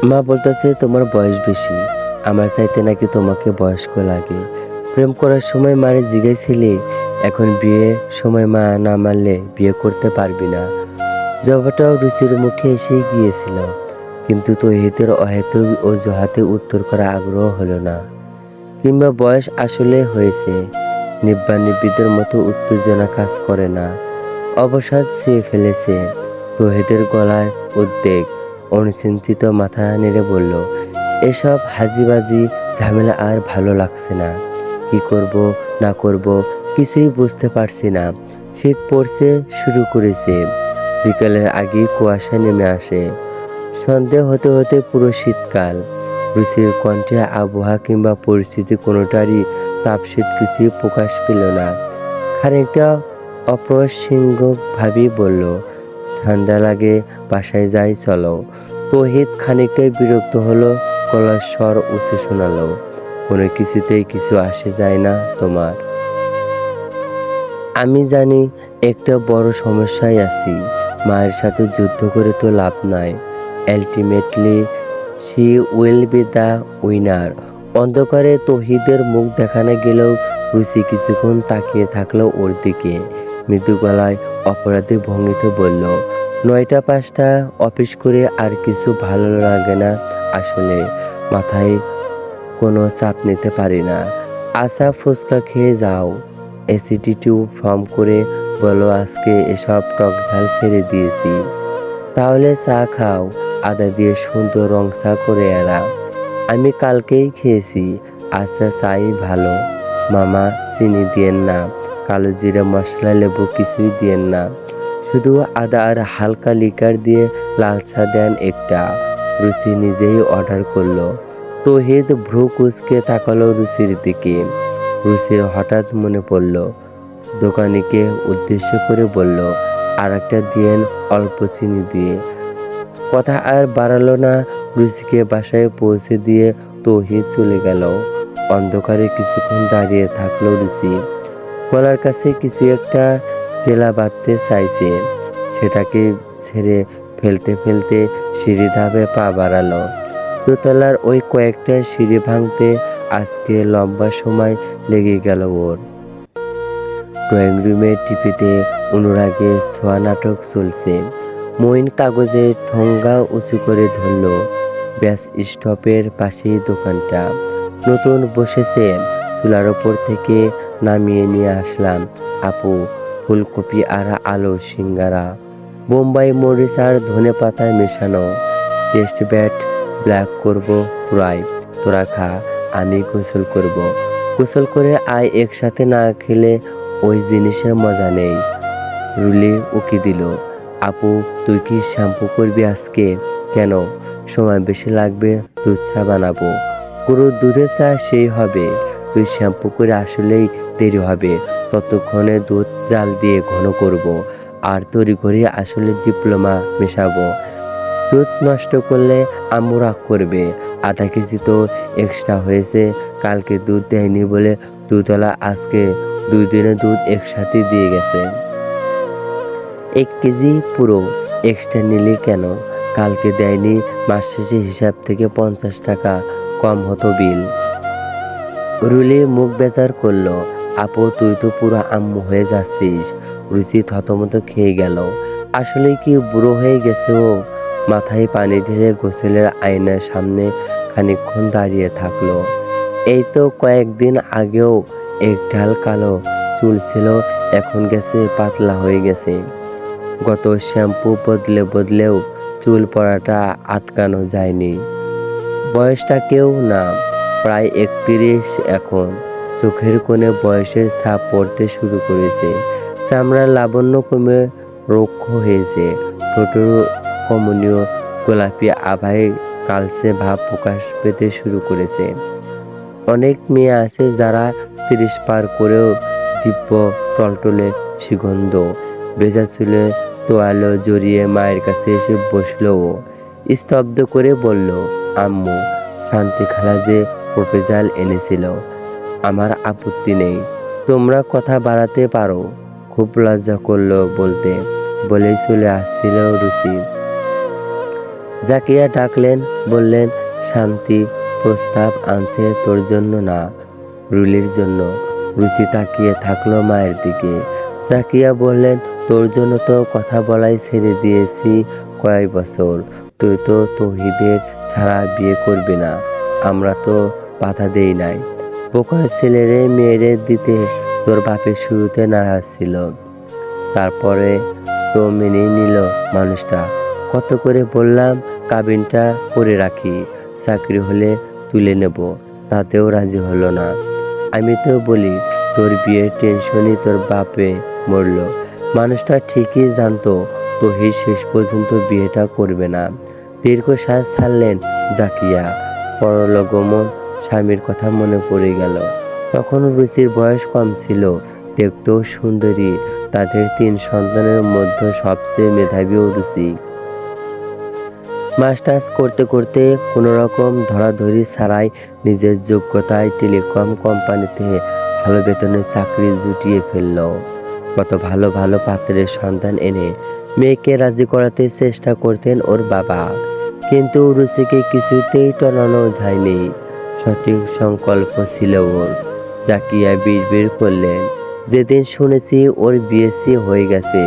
মা বলতেছে তোমার বয়স বেশি, আমার চাইতে নাকি তোমাকে বয়স্ক লাগে। প্রেম করার সময় মারে জিজ্ঞাসছিলে, এখন বিয়ের সময় মা না মানলে বিয়ে করতে পারবি না। জবাবটাও রুচির মুখে এসে গিয়েছিল, কিন্তু তৌহিদের অহেতুক অজুহাতে উত্তর করা আগ্রহ হলো না। কিংবা বয়স আসলে হয়েছে, নিব্বানিব্বিদের মতো উত্তেজনা কাজ করে না, অবসাদ ছুঁয়ে ফেলেছে। তৌহিদের গলায় উদ্বেগ, অনুচিন্তিত মাথা নেড়ে বলল, এসব হাজিবাজি ঝামেলা আর ভালো লাগছে না। কি করব না করব কিছুই বুঝতে পারছি না। শীত পড়ছে শুরু করেছে, বিকালের আগেই কুয়াশা নেমে আসে। সন্ধে হতে হতে পুরো শীতকাল। রুচির কণ্ঠে আবহাওয়া কিংবা পরিস্থিতি কোনোটারই তাপশীত কিছুই প্রকাশ পেল না। খানিকটা অপ্রসঙ্গিকভাবেই বলল, ঠান্ডা লাগে, বাসায় যাই চলো। তৌহিদ খানিকটাই বিরক্ত হলো, গলার স্বর উঁচু শোনালো, কোনো কিছুতেই কিছু আসে যায় না তোমার। আমি জানি একটা বড় সমস্যায় আছি। মায়ের সাথে যুদ্ধ করে তো লাভ নাই। Ultimately she will be the winner. অন্ধকারে তৌহিদের মুখ দেখানো গেলেও রুচি কিছুক্ষণ তাকিয়ে থাকলো ওর দিকে। মৃদু গলায় অপরাধী ভঙ্গিতে বলল, ৯টা ৫টা অফিস করে আর কিছু ভালো লাগে না আসলে। মাথায় কোনো চাপ নিতে পারি না। আচ্ছা ফুচকা খেয়ে যাও। অ্যাসিডিটিও ফর্ম করে বলো আজকে এসব টক ঝাল ছেড়ে দিয়েছি। তাহলে চা খাও, আদা দিয়ে সুন্দর রং চা করে এরা। আমি কালকেই খেয়েছি। আচ্ছা চাই ভালো। মামা চিনি দিয়েন না, কালো জিরা মশলা লেবু কিছুই দিয়েন না, শুধু আদা আর হালকা লিকার দিয়ে লাল চা দেন একটা। রুচি নিজেই অর্ডার করলো। তৌহিদ ভ্রু কুঁচকে তাকালো রুচির দিকে। রুচির হঠাৎ মনে পড়ল, দোকানিকে উদ্দেশ্য করে বলল, আর একটা দিয়েন অল্প চিনি দিয়ে। কথা আর বাড়ালো না। রুচিকে বাসায় পৌঁছে দিয়ে তৌহিদ চলে গেল। অন্ধকারে কিছুক্ষণ দাঁড়িয়ে থাকলো রুচি। গলার কাছে কিছু একটা টেলা বাঁধতে চাইছে, সেটাকে ছেড়ে ফেলতে ফেলতে সিঁড়ি ধাপে পা বাড়ালো। দোতলার ওই কয়েকটা সিঁড়ি ভাঙতে আজকে লম্বা সময় লেগে গেল ওর। ড্রয়িং রুমে টিভিতে অনুরাগে ছোঁয়া নাটক চলছে। মঈন কাগজে ঠোঙ্গা উঁচু করে ধরল। ব্যাস স্টপের পাশেই দোকানটা নতুন বসেছে। চুলার ওপর থেকে নামিয়ে নিয়ে আসলাম আপু ফুলকপি আর আলু সিঙ্গারা, বোম্বাই মরিচ আর ধনে পাতায় মেশানো। টেস্ট ব্যাড ব্ল্যাক করব পুরাই, তোরা খা, আমি গোসল করব। গোসল করে আয়, একসাথে না খেলে ওই জিনিসের মজা নেই। রুলি উকি দিল, আপু তুই কি শ্যাম্পু করবি আজকে? কেন, সময় বেশি লাগবে, দুধ চা বানাবো। গরুর দুধের চা সেই হবে, তুই শ্যাম্পু করে আসলেই দেরি হবে। ততক্ষণে দুধ জাল দিয়ে ঘন করব, আর তড়িঘড়ি আসলে ডিপ্লোমা মেশাবো। দুধ নষ্ট করলে আম্মু রাগ করবে। আধা কেজি তো এক্সট্রা হয়েছে, কালকে দুধ দেয়নি বলে দুধওয়ালা আজকে 2 দিনের দুধ একসাথে দিয়ে গেছে। 1 কেজি পুরো এক্সট্রা নিলি কেন? কালকে দেয়নি, মাস শেষে হিসাব থেকে 50 টাকা কম হতো বিল। রুলি মুখ বেজার করলো, আপু তুই তো পুরো আম্মু হয়ে যাচ্ছিস। রুচি থতমত খেয়ে গেল। আসলে কি বুড়ো হয়ে গেছে ও? মাথায় পানি ঢেলে গোসলের আয়নার সামনে খানিকক্ষণ দাঁড়িয়ে থাকলো। এই তো কয়েকদিন আগেও একঢাল কালো চুল ছিল, এখন গেছে পাতলা হয়ে গেছে। গত শ্যাম্পু বদলে বদলেও চুল পড়াটা আটকানো যায়নি। বয়সটাকেও না, প্রায় 31 এখন। চোখের কোণে বয়সের ছাপ পড়তে শুরু করেছে। চামড়ার লাবণ্য কমে রুক্ষ হয়েছে। ঠোঁটের কমনীয় গোলাপি আভায় কালচে ভাব প্রকাশ পেতে শুরু করেছে। অনেক মেয়ে আছে যারা 30 পার করেও দিব্য টলটলে সুগন্ধ। ভেজা চুলে তোয়ালে জড়িয়ে মায়ের কাছে এসে বসল ও। স্তব্ধ করে বলল, আম্মু শান্তি খালা যে প্রপোজাল এনেছিল, আমার আপত্তি নেই, তোমরা কথা বাড়াতে পারো। খুব লজ্জা করলো বলতে, বলেই চলে আসছিল রুচি। জাকিয়া ডাকলেন, বললেন, শান্তি প্রস্তাব আনছে তোর জন্য না, রুলির জন্য। রুচি তাকিয়ে থাকলো মায়ের দিকে। জাকিয়া বললেন, তোর জন্য তো কথা বলাই ছেড়ে দিয়েছি কয়েক বছর। তুই তো তৌহিদের ছাড়া বিয়ে করবি না, আমরা তো বাধা দেই নাই। বোকার ছেলেরে মেয়েরে দিতে তোর বাপের শুরুতে নারাজ ছিল, তারপরে তো মেনেই নিল মানুষটা। কত করে বললাম কাবিনটা করে রাখি, চাকরি হলে তুলে নেব, তাতেও রাজি হলো না। আমি তো বলি তোর বিয়ের টেনশনই তোর বাপে মরল। মানুষটা ঠিকই জানতো তহিদ শেষ পর্যন্ত বিয়েটা করবে না। দীর্ঘশ্বাস ছাড়লেন জাকিয়া। পরলোকগমন স্বামীর কথা মনে পড়ে গেল। তখন রুচির বয়স কম ছিল, দেখতেও সুন্দরী। তাদের 3 সন্তানের মধ্যে সবচেয়ে মেধাবী ও রুচি। মাস্টার্স করতে করতে কোনোরকম ধরাধরি ছাড়াই নিজের যোগ্যতায় টেলিকম কোম্পানিতে ভালো বেতনের চাকরি জুটিয়ে ফেলল। কত ভালো ভালো পাত্রের সন্ধান এনে মেয়েকে রাজি করাতে চেষ্টা করতেন ওর বাবা, কিন্তু রুচিকে কিছুতেই টলানো যায়নি। সঠিক সংকল্প ছিল ওর। জাকিয়া বিড়বিড় করলেন, যেদিন শুনেছি ওর বিএসসি হয়ে গেছে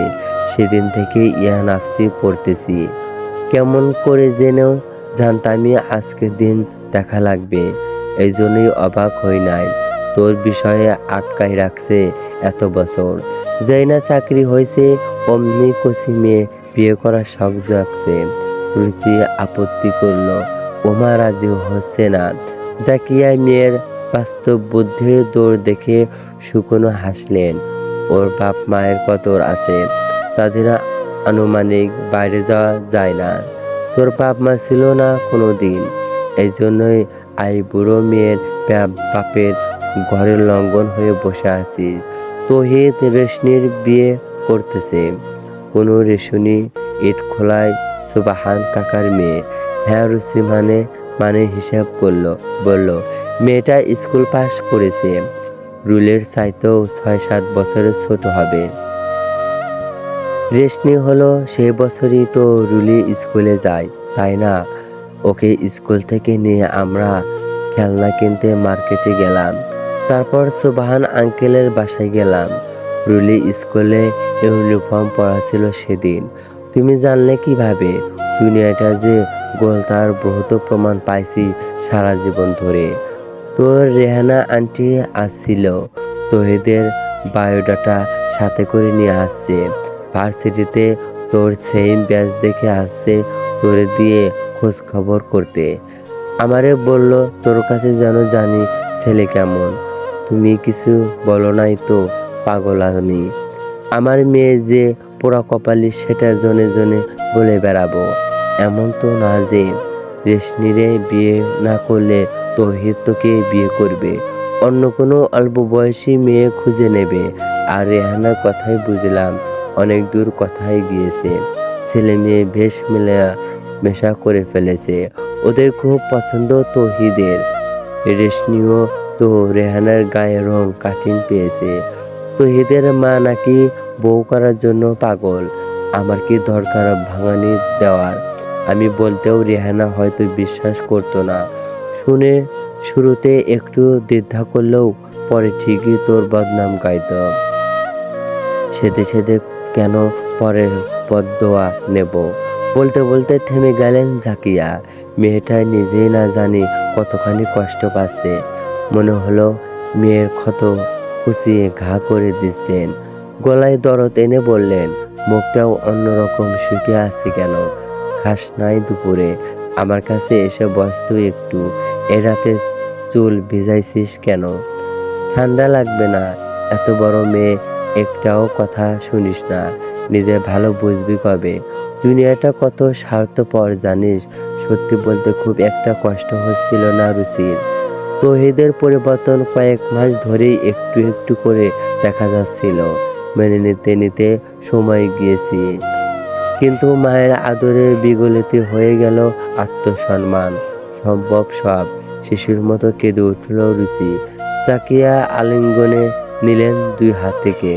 সেদিন থেকে ইয়া নাফসি পড়তেছি। কেমন করে যেন জানতামই আজকের দিন দেখা লাগবে, এই জন্যই অবাক হই নাই। তোর বিষয়ে আটকাই রাখছে এত বছর, যেই না চাকরি হয়েছে অমনি কচি মেয়ে বিয়ে করার শখ জাগছে। রুচি আপত্তি করল, ওমা রাজি হচ্ছে না। জাকিয়া মেয়ের বাস্তব বুদ্ধির দৌড় দেখে শুকনো হাসলেন। ওর বাপ মায়ের কদর আছে, তাদের আনুমানিক বাইরে যাওয়া যায় না। তোর বাপ মা ছিল না কোনো দিন, এই জন্যই বুড়ো মেয়ের বাপের ঘরের লঙ্ঘন হয়ে বসে আছি। তহিদ রেশনির বিয়ে করতেছে, কোনো রেশনি ইট খোলায় সুবাহান কাকার মেয়ে। হ্যাঁ রুচি মানে হিসাব করলো, বলল, মেয়েটা স্কুল পাস করেছে, রুলের চাইতেও 6-7 বছরের ছোট হবে। রেশনি হলো সেই বছরই তো রুলি স্কুলে যায়, তাই না? ওকে স্কুল থেকে নিয়ে আমরা খেলনা কিনতে মার্কেটে গেলাম, তারপর সুবাহান আঙ্কেলের বাসায় গেলাম। রুলি স্কুলে ইউনিফর্ম পরা ছিল সেদিন। তুমি জানলে কিভাবে? দুনিয়াটা যে গোল তার বহুত প্রমাণ পাইছি সারা জীবন ধরে। তোর রেহানা আন্টি আসছিল, তহিদের বায়োডাটা সাথে করে নিয়ে আসছে। ভার্সিটিতে তোর সেম ব্যাচ দেখে আসছে তোরে দিয়ে খোঁজ খবর করতে। আমারে বলল তোর কাছে যেন জানি ছেলে কেমন। তুমি কিছু বলো নাই তো? পাগল আমি। আমার মেয়ে যে পোড়া কপালি সেটা জনে জনে বলে বেড়াবো এমন তো না যে রেশনিরে বিয়ে না করলে তৌহিদ তোকে বিয়ে করবে, অন্য কোনো অল্প বয়সী মেয়ে খুঁজে নেবে। আর রেহানার কথাই বুঝলাম অনেক দূর কথাই গিয়েছে, ছেলে মেয়ে বেশ মেশা করে ফেলেছে, ওদের খুব পছন্দ তৌহিদের। রেশনিও তো রেহানার গায়ে রং কাটিং পেয়েছে। তৌহিদের মা নাকি বউ করার জন্য পাগল। আমার কি দরকার ভাঙানি দেওয়ার? আমি বলতেও রেহানা হয়তো বিশ্বাস করতো না। শুনে শুরুতে একটু দ্বিধা করলেও পরে ঠিকই তোর বদনাম গাইত। সেদে সেদে কেন পরের বদদোয়া নেব? বলতে বলতে থেমে গেলেন জাকিয়া। মেয়েটা নিজেই না জানি কতখানি কষ্ট পাচ্ছে। মনে হলো মেয়ের ক্ষত কুচিয়ে ঘা করে দিচ্ছেন। গলায় দরদ এনে বললেন, মুখটাও অন্যরকম শুকিয়ে আছে কেন? খাস নাই দুপুরে? আমার কাছে এসে বসতো একটু। এ রাতে চুল ভিজাইছিস কেন? ঠান্ডা লাগবে না? এত বড় মেয়ে একটাও কথা শুনিস না, নিজে ভালো বুঝবি কবে? দুনিয়াটা কত স্বার্থপর জানিস? সত্যি বলতে খুব একটা কষ্ট হচ্ছিল না রুচির। তৌহিদের পরিবর্তন কয়েক মাস ধরেই একটু একটু করে দেখা যাচ্ছিল। মেনে নিতে নিতে সময় গিয়েছি, কিন্তু মায়ের আদরে বিগলিত হয়ে গেল আত্মসম্মান, সম্ভব সব। শিশুর মতো কেঁদে উঠল রুচি। জাকিয়া আলিঙ্গনে নিলেন 2 হাত থেকে।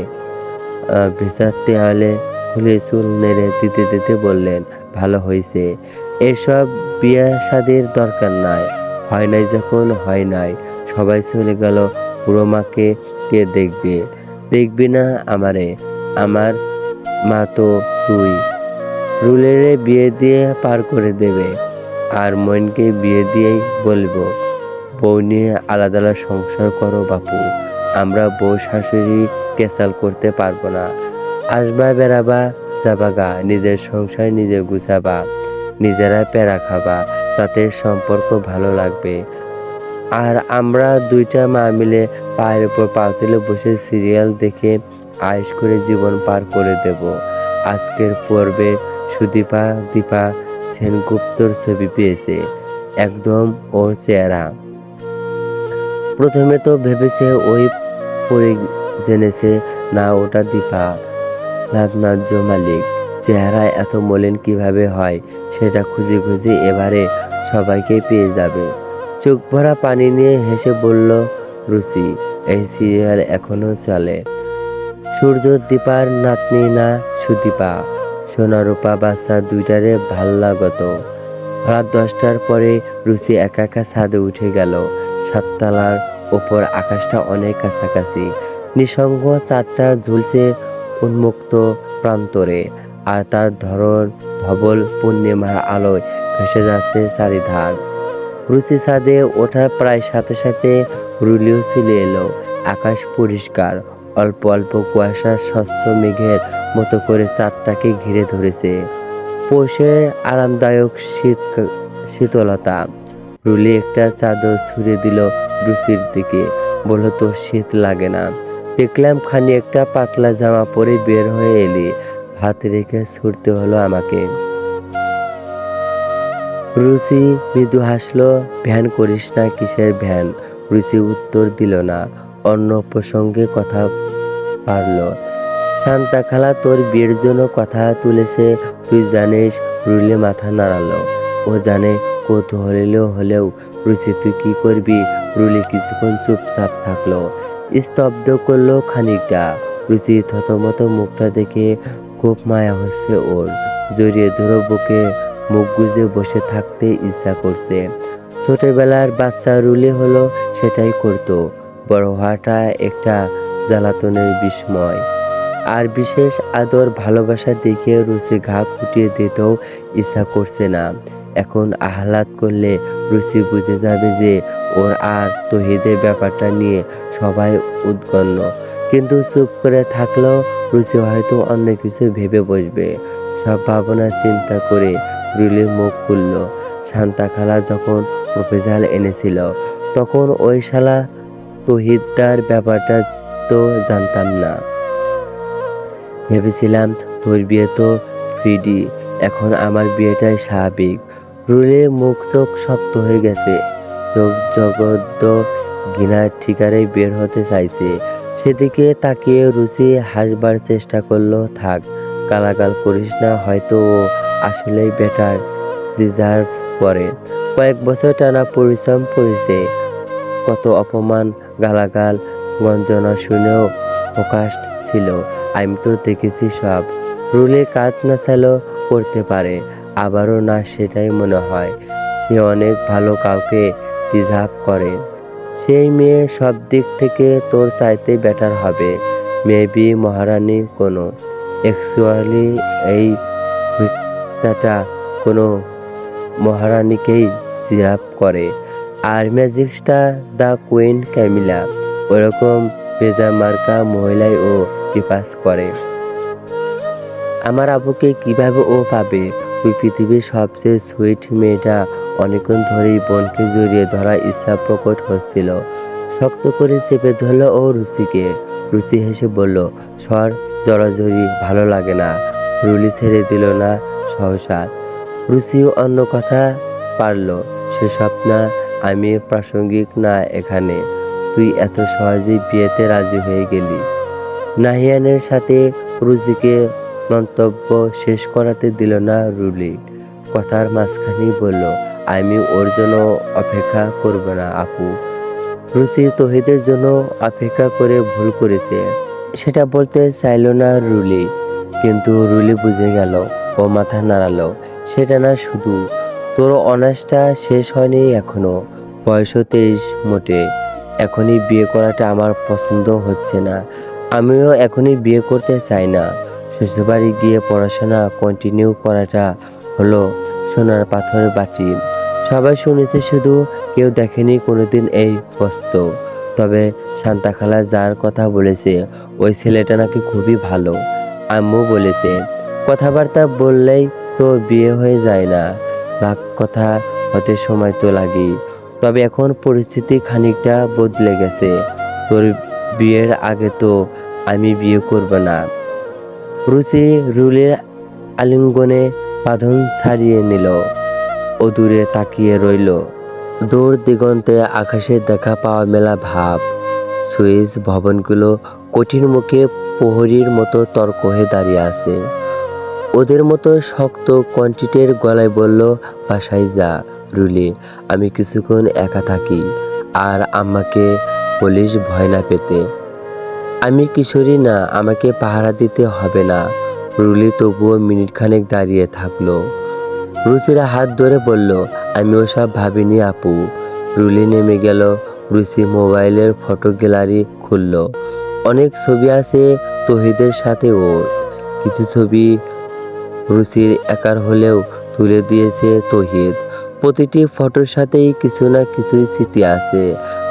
ভেজা দেয়ালে খুলে চুল নেড়ে দিতে দিতে বললেন, ভালো হয়েছে। এসব বিয়ে শাদির দরকার নাই। হয় নাই যখন হয় নাই। সবাই চলে গেল, বুড়ো মাকে কে দেখবে? দেখবি না আমারে? আমার মা তো তুই। রুলেরে বিয়ে দিয়ে পার করে দেবে, আর মইনকে বিয়ে দিয়েই বলবো, বউ নিয়ে আলাদা আলাদা সংসার করো বাপু। আমরা বউ শাশুড়ি কেসাল করতে পারবো না। আসবা বেড়াবা যাবাগা, নিজের সংসার নিজে গুছাবা, নিজেরা পেড়া খাবা, তাতে সম্পর্ক ভালো লাগবে। আর আমরা দুইটা মা মিলে পায়ের উপর পা তুলে বসে সিরিয়াল দেখে আয়েশ করে জীবন পার করে দেব। আজকের পর্বে সুদীপা দীপা সেনগুপ্তর ছবি পেয়েছে, একদম ওর চেহারা। প্রথমে তো ভেবেছে ওই পরে জেনেছে না ওটা দীপা, লাবনাজ্য মালিক। চেহারা এত মলিন কিভাবে হয় সেটা খুঁজে খুঁজে এবারে সবাইকে পেয়ে যাবে। চোখ ভরা পানি নিয়ে হেসে বলল রুচি, এই সিরিয়াল এখনো চলে। সূর্য দীপার নাতনি না সুদীপা? সোনারূপা বাচ্চা দুইটারে ভাল লাগত। রাত 10টার পরে রুচি একা একা ছাদে উঠে গেল। সাততলার ওপর আকাশটা অনেক কাছাকাছি। নিঃসঙ্গ চাঁদটা ঝুলছে উন্মুক্ত প্রান্তরে, আর তার ধরন ধবল পূর্ণিমার আলোয় ভেসে যাচ্ছে চারিধার। রুচি ছাদে ওঠার প্রায় সাথে সাথে রুলিও চলে এলো। আকাশ পরিষ্কার, অল্প অল্প কুয়াশা স্বচ্ছ মেঘের মতো করে চাঁদটাকে ঘিরে ধরেছে। পৌষের আরামদায়ক শীতলতা। রুলি একটা চাদর ছুঁড়ে দিল রুচির দিকে, বলল তোর শীত লাগে না? দেখলাম খানি একটা পাতলা জামা পরে বের হয়ে এলি, ভাত রেখে ছুটতে হলো আমাকে। রুচি মৃদু হাসলো, ভ্যান করিস না। কিসের ভ্যান? রুচি উত্তর দিল না, অন্য প্রসঙ্গে কথা পারল। শান্তা খালা তোর বিয়ের জন্য কথা তুলেছে, তুই জানিস? রুলি মাথা নাড়ালো। ও জানে, কৌতূহলী হলেও। রুচি তুই কি করবি? রুলি কিছুক্ষণ চুপচাপ থাকলো, স্তব্ধ করলো খানিকটা। রুচি থতমত মুখটা দেখে খুব মায়া হচ্ছে ওর। জড়িয়ে ধরো বুকে, মুখ গুজে বসে থাকতে ইচ্ছা করছে। ছোটবেলার বাচ্চা রুলি হলো সেটাই করতো। বড় হওয়াটা একটা জ্বালাতনের বিস্ময়। আর বিশেষ আদর ভালোবাসা দেখে রুচি ঘা ফুটিয়ে দিতেও ইচ্ছা করছে না। এখন আহ্লাদ করলে রুচি বুঝে যাবে যে ওর আর তহিদের ব্যাপারটা নিয়ে সবাই উদ্বিগ্ন। কিন্তু চুপ করে থাকলেও রুচি হয়তো অন্য কিছু ভেবে বসবে। সব ভাবনা চিন্তা করে রুলি মুখ খুলল। শান্তা খালা যখন প্রপোজাল এনেছিল তখন ওই শালা তহিদার ব্যাপারটা তো জানতাম না। ভেবেছিলাম তোর বিয়ে তো ফ্রিডি, এখন আমার বিয়েটাই স্বাভাবিক। রুলির মুখ চোখ শক্ত হয়ে গেছে, চোখ জগদ্দ ঘৃণার ঠিকারে বের হতে চাইছে। সেদিকে তাকিয়ে রুচি হাসবার চেষ্টা করলো। থাক, গালাগাল করিস না, হয়তো ও আসলেই বেটার ডিজার্ভ করে। কয়েক বছর টানা পরিশ্রম করেছে, কত অপমান গালাগাল গঞ্জনা শুনেও ফোকাসড ছিল। আমি তো দেখেছি সব। রুলি কাজ নাচালো করতে পারে, আবারও না সেটাই মনে হয়। সে অনেক ভালো কাউকে ডিজার্ভ করে। সেই মেয়ে সব দিক থেকে তোর চাইতে বেটার হবে। মেবি মহারানী কোনো। অ্যাকচুয়ালি এই হুইকটা কোনো মহারানীকেই ডিজার্ভ করে। আর ম্যাজিকটা দ্য কুইন ক্যামিলা, ওরকম পেজা মার্কা মহিলাই ও টিপাস করে। আমার আব্বুকে কিভাবে ও পাবে? ওই পৃথিবীর সবচেয়ে সুইট মেয়েটা। অনেকক্ষণ ধরেই বোনকে জড়িয়ে ধরার ইচ্ছা প্রকট হচ্ছিল। শক্ত করে চেপে ধরল ও রুচিকে। রুচি হেসে বলল, সর, জড়াজড়ি ভালো লাগে না। রুলি ছেড়ে দিল না সহসা। রুচিও অন্য কথা পারল, সেসব না, আমি প্রাসঙ্গিক না এখানে। তুই এত সহজেই বিয়েতে রাজি হয়ে গেলি। নাহিয়ানের সাথে রুচিকে মন্তব্য শেষ করাতে দিল না রুলি। কথার মাঝখানেই বলল, আমি ওর জন্য অপেক্ষা করব না আপু। রুচি তহিদের জন্য অপেক্ষা করে ভুল করেছে সেটা বলতে চাইল না রুলি। কিন্তু রুলি বুঝে গেল। ও মাথা নাড়ালো। সেটা না শুধু, তোর অনার্সটা শেষ হয়নি এখনো, বয়সও 23 মোটে। এখনই বিয়ে করাটা আমার পছন্দ হচ্ছে না। আমিও এখনই বিয়ে করতে চাই না। শ্বশুরবাড়ি গিয়ে পড়াশোনা কন্টিনিউ করাটা হলো সোনার পাথরের বাটি। সবাই শুনেছে শুধু, কেউ দেখেনি কোনোদিন এই বস্ত। তবে শান্তা খালা যার কথা বলেছে ওই ছেলেটা নাকি খুবই ভালো। আম্মু বলেছে কথাবার্তা বললেই তো বিয়ে হয়ে যায় না, বাক কথা হতে সময় তো লাগেই। তবে এখন পরিস্থিতি খানিকটা বদলে গেছে। তোর বিয়ের আগে তো আমি বিয়ে করব না। রুচি রুলির আলিঙ্গনে বাঁধন ছাড়িয়ে নিল। ও দূরে তাকিয়ে রইল। দূর দিগন্তে আকাশে দেখা পাওয়া মেলা ভাব। সুইস ভবনগুলো কঠিন মুখে প্রহরীর মতো তর্ক হয়ে দাঁড়িয়ে আছে। ওদের মতো শক্ত কণ্ঠিটের গলায় বলল, বাসায় যা রুলি, আমি কিছুক্ষণ একা থাকি। আর আম্মাকে বলিস ভয় না পেতে। আমি কিশোরী না, আমাকে পাহারা দিতে হবে না। রুলি তবুও মিনিট খানেক দাঁড়িয়ে থাকলো। রুচিরা হাত ধরে বলল, আমি ওসব ভাবিনি আপু। রুলি নেমে গেল। রুচি মোবাইলের ফটো গ্যালারি খুলল। অনেক ছবি আছে তহিদের সাথে ওর। কিছু ছবি রুচির একার হলেও তুলে দিয়েছে তহিদ। প্রতিটি ফটোর সাথেই কিছু না কিছু স্মৃতি আছে।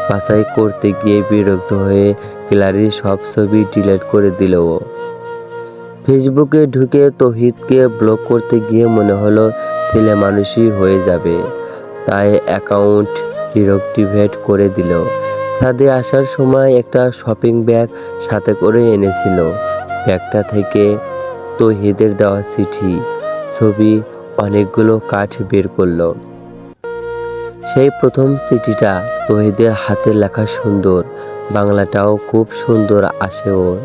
বাছাই করতে গিয়ে বিরক্ত হয়ে গ্যালারির সব ছবি ডিলিট করে দিল ও। ফেসবুকে ঢুকে তহিদকে ব্লক করতে গিয়ে মনে হলো ছেলে মানুষই হয়ে যাবে, তাই অ্যাকাউন্ট ডিঅ্যাক্টিভেট করে দিল। ছাদে আসার সময় একটা শপিং ব্যাগ সাথে করে এনেছিল। ব্যাগটা থেকে তহিদের দেওয়া চিঠি, ছবি, অনেকগুলো কাঠ বের করলো। সেই প্রথম চিঠিটা তহিদের হাতের লেখা, সুন্দর বাংলাটাও খুব সুন্দর আসে ওর।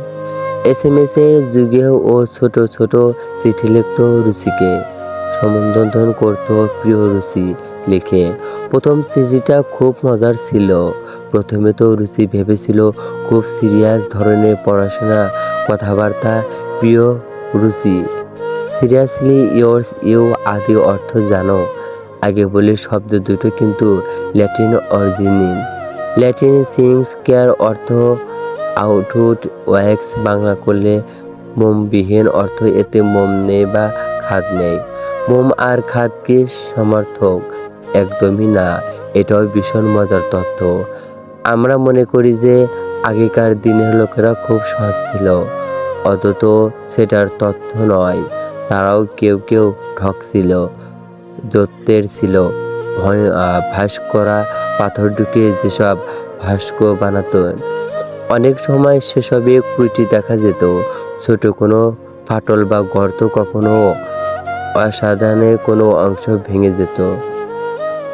SMS এর যুগেও ও ছোট ছোট চিঠি লিখত রুচিকে, সম্বোধন করত প্রিয় রুচি লিখে। প্রথম চিঠিটা খুব মজার ছিল। প্রথমে তো রুচি ভেবেছিল খুব সিরিয়াস ধরনের পড়াশোনা, কথাবার্তা, প্রিয় রুচি, সিরিয়াসলি ইয়োর্স ইউ আদি অর্থ জানো? আগে বলি শব্দ দুটো কিন্তু ল্যাটিন অরিজিনিন। ল্যাটিন সিংস কেয়ার অর্থ আউটউড ওয়াক্স, বাংলা করলে মোমবিহীন অর্থ এতে মোম নেই বা খাদ নেই। মোম আর খাদ কি সমর্থক? একদমই না। এটাও ভীষণ মজার তথ্য। আমরা মনে করি যে আগেকার দিনের লোকেরা খুব সৎ ছিল, অন্তত সেটার তথ্য নয়। তারাও কেউ কেউ ঠকছিল, দৈত্যের ছিল। ভাস করা পাথর ঢুকিয়ে যেসব ভাস্ক বানাতো, অনেক সময় সেসবে ত্রুটি দেখা যেত। ছোট কোনো ফাটল বা গর্ত, কখনো অসাধারণের কোনো অংশ ভেঙে যেত।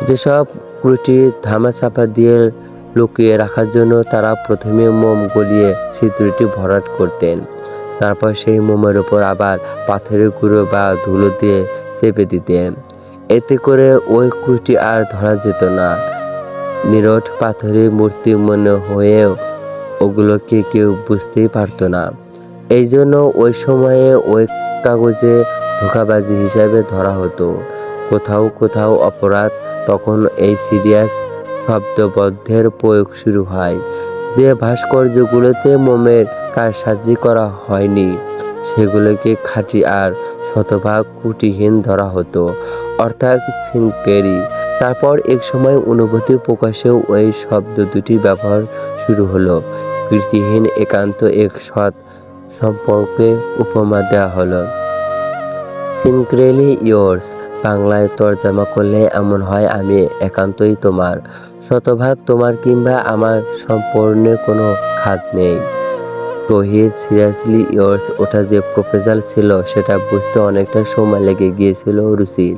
যেসব ত্রুটি ধামাচাপা দিয়ে লুকিয়ে রাখার জন্য তারা প্রথমে মোম গলিয়ে ছিদ্রটি ভরাট করতেন। তারপর সেই মোমের উপর আবার পাথরের গুঁড়ো বা ধুলো দিয়ে চেপে দিতেন। এতে করে ওই ত্রুটি আর ধরা যেত না। নিরট পাথরের মূর্তি মনে হয়েও ওগুলোকে কেউ বুঝতেই পারতো না। এই জন্য ওই সময়ে ওই কাগজে ধোঁকাবাজি হিসাবে ধরা হতো। কোথাও কোথাও অপরাধ, তখন এই সিরিয়াস শব্দবদ্ধের প্রয়োগ শুরু হয়। যে ভাস্কর্যগুলোতে মোমের কারসাজি করা হয়নি সেগুলোকে খাঁটি আর শতভাগ ত্রুটিহীন ধরা হতো, অর্থাৎ ছিনকেরি। তারপর এক সময় অনুভূতি প্রকাশেও ওই শব্দ দুটি ব্যবহার শুরু হলো। কৃতিহীন, একান্ত এক সৎ সম্পর্কে উপমা দেওয়া হলো। সিনক্রেলি ইয়োর্স বাংলায় তর্জমা করলে এমন হয়, আমি একান্তই তোমার, শতভাগ তোমার, কিংবা আমার সম্পূর্ণের কোনো খাদ নেই। তহিদ সিরিয়াসলি ইয়োর্স ওটা যে প্রপোজাল ছিল সেটা বুঝতে অনেকটা সময় লেগে গিয়েছিল রুচির।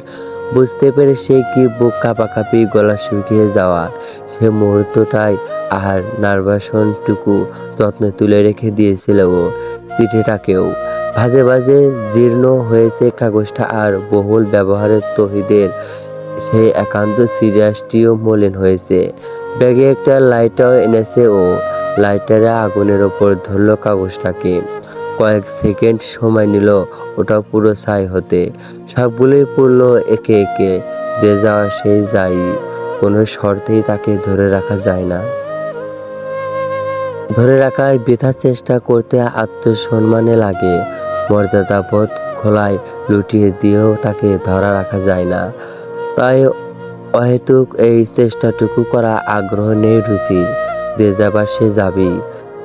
বুঝতে পেরে সে কি বুক কাঁপাকাঁপি, গলা শুকিয়ে যাওয়া, সে মুহূর্তটাই আর নার্ভাসনটুকু যত্নে তুলে রেখে দিয়েছিল ও। চিঠিটাকেও ভাজে ভাজে জীর্ণ হয়েছে কাগজটা, আর বহুল ব্যবহারের তহিদের সেই একান্ত সিরিয়াসটিও মলিন হয়েছে। ব্যাগে একটা লাইটারও এনেছে ও। লাইটারে আগুনের ওপর ধরল কাগজটাকে। কয়েক সেকেন্ড সময় নিল ওটা পুরো ছাই হতে। সবগুলোই পড়লো একে একে। যে যাওয়া সেই যাই, কোনো শর্তেই তাকে ধরে রাখা যায় না। ধরে রাখার বৃথা চেষ্টা করতে আত্মসম্মানে লাগে। মর্যাদাবোধ খোলায় লুটিয়ে দিয়েও তাকে ধরা রাখা যায় না। তাই অহেতুক এই চেষ্টাটুকু করা আগ্রহ নেই রুচির। যে যাবার সে যাবেই।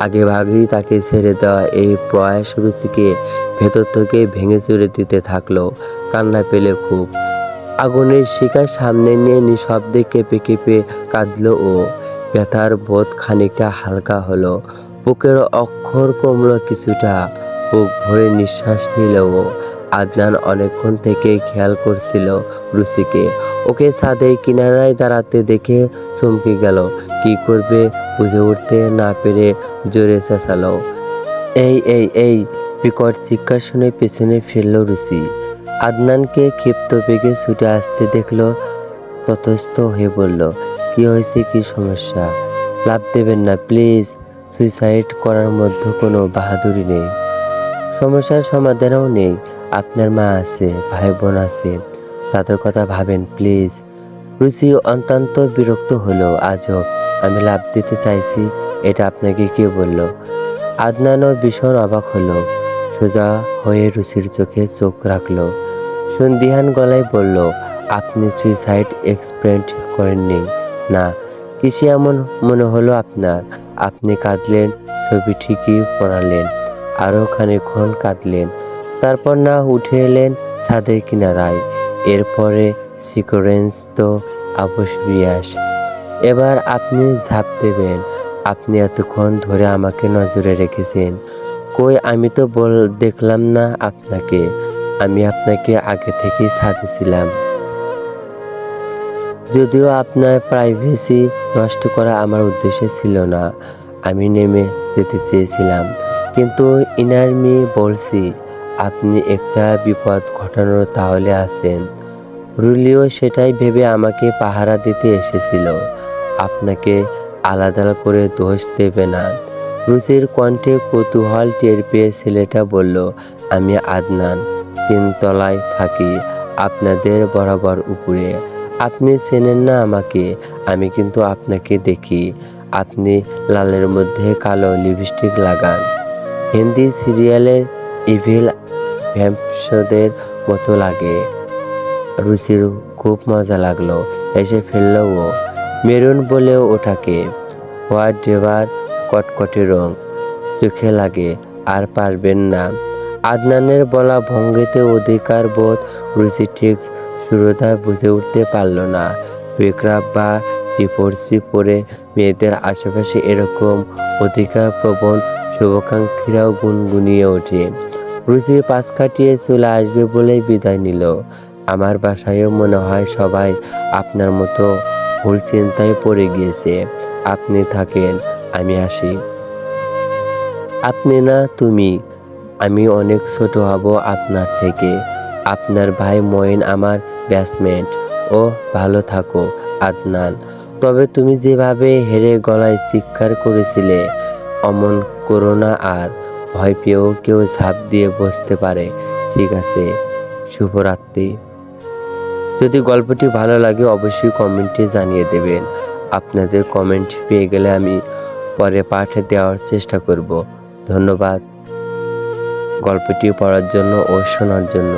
আগেভাগেই তাকে ছেড়ে দেওয়া এই প্রয়াস রুচিকে ভেতর থেকে ভেঙে চুরে দিতে থাকলো। কান্না পেলে খুব। আগুনের শিখা সামনে নিয়ে নিঃশব্দে কেঁপে কেঁপে কাঁদল ও। ব্যথার বোধ খানিকটা হালকা হলো। বুকের অক্ষর কমল কিছুটা। বুক ভরে নিঃশ্বাস নিল ও। আদনান অনেকক্ষণ থেকে খেয়াল করছিল রুচিকে। ওকে ছাদের কিনারায় দাঁড়াতে দেখে চমকে গেল। কি করবে বুঝে উঠতে না পেরে জোরে চেঁচালো, এই এই এই! বিকট চিৎকার শুনে পেছনে ফিরল রুচি। আদনানকে ক্ষিপ্ত বেগে ছুটে আসতে দেখল। ততস্থ হয়ে বলল, কি হয়েছে, কি সমস্যা? লাফ দেবেন না প্লিজ। সুইসাইড করার মধ্যে কোনো বাহাদুরি নেই, সমস্যার সমাধানও নেই। আপনার মা আছে, ভাই বোন আছে, তাদের কথা ভাবেন প্লিজ। রুচি অত্যন্ত বিরক্ত হলো। আজব, আমি লাফ দিতে চাইছি এটা আপনাকে কে বলল? আদনানও ভীষণ অবাক হলো। সোজা হয়ে রুচির চোখে চোখ রাখল। সন্দিহান গলায় বলল, আপনি সুইসাইড এক্সপেরিমেন্ট করেননি না? কিসে এমন মনে হলো আপনার? আপনি কাঁদলেন, ছবি ঠিকই পড়ালেন, আরও খানিকক্ষণ কাঁদলেন, তারপর না উঠে এলেন ছাদের কিনারায়। এরপরে সিকোয়েন্স তো অবিশ্বাস। এবার আপনি ঝাঁপ দেবেন। আপনি এতক্ষণ ধরে আমাকে নজরে রেখেছেন। কই, আমি তো দেখলাম না আপনাকে। আমি আপনাকে আগে থেকেই ছাদে ছিলাম। যদিও আপনার প্রাইভেসি নষ্ট করা আমার উদ্দেশ্য ছিল না। আমি নেমে যেতে চেয়েছিলাম, কিন্তু ইনার মি বলছি আপনি একটা বিপদ ঘটানোর তাহলে আছেন। রুলিও সেটাই ভেবে আমাকে পাহারা দিতে এসেছিল। আপনাকে আলাদা করে দোষ দেবে না। রুচির কণ্ঠে কৌতূহল টের পেয়ে ছেলেটা বলল, আমি আদনান, 3 তলায় থাকি, আপনাদের বরাবর উপরে। আপনি চেনেন না আমাকে, আমি কিন্তু আপনাকে দেখি। আপনি লালের মধ্যে কালো লিপস্টিক লাগান, হিন্দি সিরিয়ালের ইভিল ভ্যাম্পসদের মতো লাগে। রুচির খুব মজা লাগলো, হেসে ফেলল ও। মেরুন বলেও ওটাকে, হোয়াইট এভার কটকটে রং, চোখে লাগে, আর পারবেন না। আদনানের বলা ভঙ্গিতে অধিকার বোধ রুচি ঠিক শুরুটা বুঝে উঠতে পারল না। বেকরাপ বা ডিভোর্সি পরে মেয়েদের আশেপাশে এরকম অধিকার প্রবণ শুভাকাঙ্ক্ষীরাও গুনগুনিয়ে ওঠে। রুচি পাশ কাটিয়ে চলে আসবে বলেই বিদায় নিল। আমার বাসায়ও মনে হয় সবাই আপনার মতো ভুল চিন্তায় পড়ে গিয়েছে। আপনি থাকেন, আমি আসি। আপনি না, তুমি। আমি অনেক ছোট হব আপনার থেকে। আপনার ভাই মঈন আমার ব্যাচমেট। ও ভালো থাকো আদনান। তবে তুমি যেভাবে হেরে গলায় চিৎকার করেছিলে অমন করো না আর। ভয় পেয়েও কেউ ঝাঁপ দিয়ে বসতে পারে। ঠিক আছে, শুভরাত্রি। যদি গল্পটি ভালো লাগে অবশ্যই কমেন্টে জানিয়ে দেবেন। আপনাদের কমেন্ট পেয়ে গেলে আমি পরে পাঠ দেওয়ার চেষ্টা করব। ধন্যবাদ গল্পটি পড়ার জন্য ও শোনার জন্য।